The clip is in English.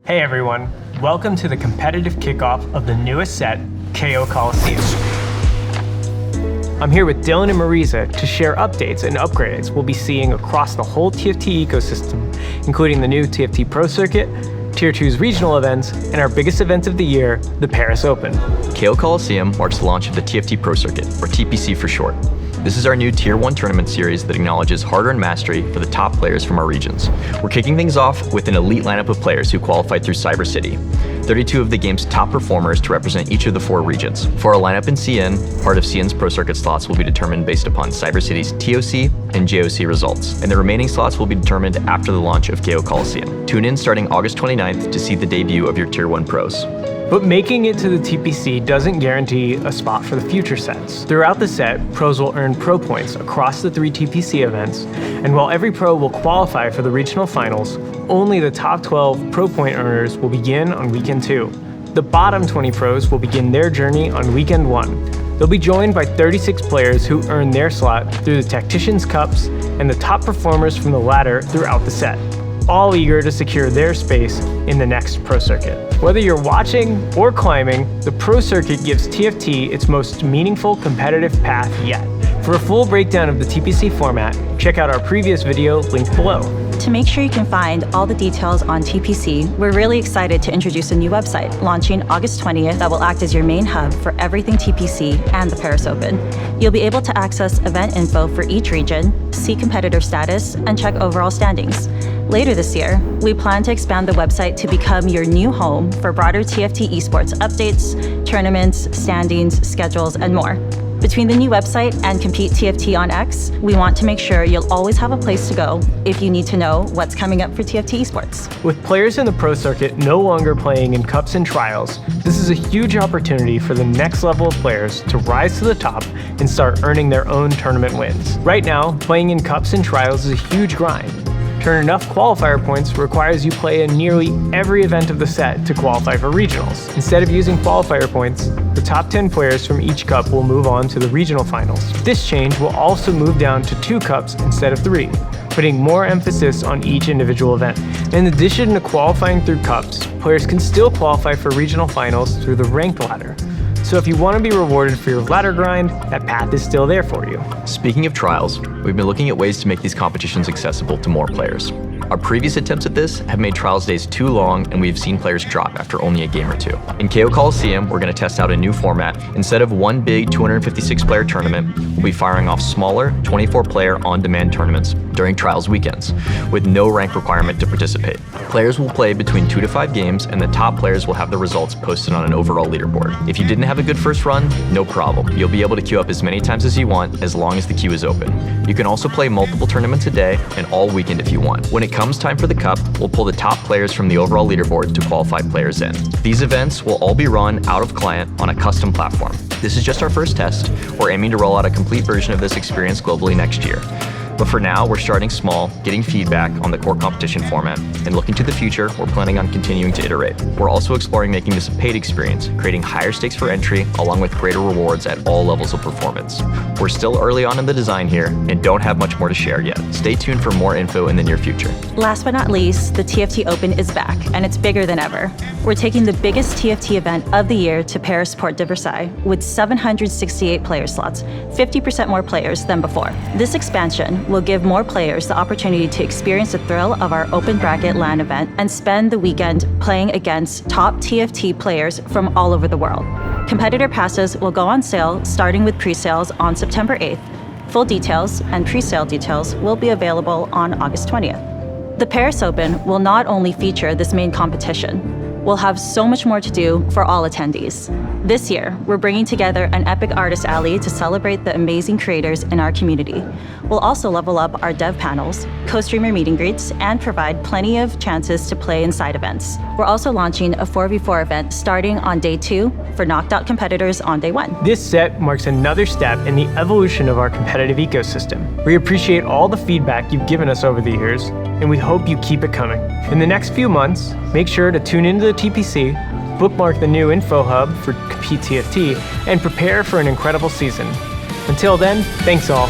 Hey everyone, welcome to the competitive kickoff of the newest set, KO Coliseum. I'm here with Dylan and Marisa to share updates and upgrades we'll be seeing across the whole TFT ecosystem, including the new TFT Pro Circuit, Tier 2's regional events, and our biggest event of the year, the Paris Open. KO Coliseum marks the launch of the TFT Pro Circuit, or TPC for short. This is our new Tier 1 tournament series that acknowledges hard-earned mastery for the top players from our regions. We're kicking things off with an elite lineup of players who qualified through Cyber City. 32 of the game's top performers to represent each of the 4 regions. For our lineup in CN, part of CN's Pro Circuit slots will be determined based upon Cyber City's TOC and JOC results, and the remaining slots will be determined after the launch of KO Coliseum. Tune in starting August 29th to see the debut of your Tier 1 pros. But making it to the TPC doesn't guarantee a spot for the future sets. Throughout the set, pros will earn pro points across the 3 TPC events, and while every pro will qualify for the regional finals, only the top 12 pro point earners will begin on weekend 2. The bottom 20 pros will begin their journey on weekend 1. They'll be joined by 36 players who earn their slot through the Tacticians Cups and the top performers from the ladder throughout the set, all eager to secure their space in the next Pro Circuit. Whether you're watching or climbing, the Pro Circuit gives TFT its most meaningful competitive path yet. For a full breakdown of the TPC format, check out our previous video linked below. To make sure you can find all the details on TPC, we're really excited to introduce a new website launching August 20th that will act as your main hub for everything TPC and the Paris Open. You'll be able to access event info for each region, see competitor status, and check overall standings. Later this year, we plan to expand the website to become your new home for broader TFT esports updates, tournaments, standings, schedules, and more. Between the new website and Compete TFT on X, we want to make sure you'll always have a place to go if you need to know what's coming up for TFT esports. With players in the Pro Circuit no longer playing in cups and trials, this is a huge opportunity for the next level of players to rise to the top and start earning their own tournament wins. Right now, playing in cups and trials is a huge grind. To earn enough qualifier points requires you play in nearly every event of the set to qualify for regionals. Instead of using qualifier points, the top 10 players from each cup will move on to the regional finals. This change will also move down to 2 cups instead of 3, putting more emphasis on each individual event. In addition to qualifying through cups, players can still qualify for regional finals through the ranked ladder. So if you want to be rewarded for your ladder grind, that path is still there for you. Speaking of trials, we've been looking at ways to make these competitions accessible to more players. Our previous attempts at this have made trials days too long, and we've seen players drop after only a game or 2. In KO Coliseum, we're going to test out a new format. Instead of one big 256-player tournament, we'll be firing off smaller 24-player on-demand tournaments during trials weekends, with no rank requirement to participate. Players will play between 2 to 5 games, and the top players will have the results posted on an overall leaderboard. If you didn't have a good first run, no problem. You'll be able to queue up as many times as you want, as long as the queue is open. You can also play multiple tournaments a day and all weekend if you want. When it comes time for the cup, we'll pull the top players from the overall leaderboard to qualify players in. These events will all be run out of client on a custom platform. This is just our first test. We're aiming to roll out a complete version of this experience globally next year. But for now, we're starting small, getting feedback on the core competition format, and looking to the future, we're planning on continuing to iterate. We're also exploring making this a paid experience, creating higher stakes for entry, along with greater rewards at all levels of performance. We're still early on in the design here, and don't have much more to share yet. Stay tuned for more info in the near future. Last but not least, the TFT Open is back, and it's bigger than ever. We're taking the biggest TFT event of the year to Paris Porte de Versailles with 768 player slots, 50% more players than before. This expansion will give more players the opportunity to experience the thrill of our open bracket LAN event and spend the weekend playing against top TFT players from all over the world. Competitor passes will go on sale starting with pre-sales on September 8th. Full details and pre-sale details will be available on August 20th. The Paris Open will not only feature this main competition, we'll have so much more to do for all attendees. This year, we're bringing together an epic artist alley to celebrate the amazing creators in our community. We'll also level up our dev panels, co-streamer meet and greets, and provide plenty of chances to play in side events. We're also launching a 4v4 event starting on day 2 for knocked out competitors on day 1. This set marks another step in the evolution of our competitive ecosystem. We appreciate all the feedback you've given us over the years, and we hope you keep it coming. In the next few months, make sure to tune into the TPC, bookmark the new info hub for Compete TFT, and prepare for an incredible season. Until then, thanks all.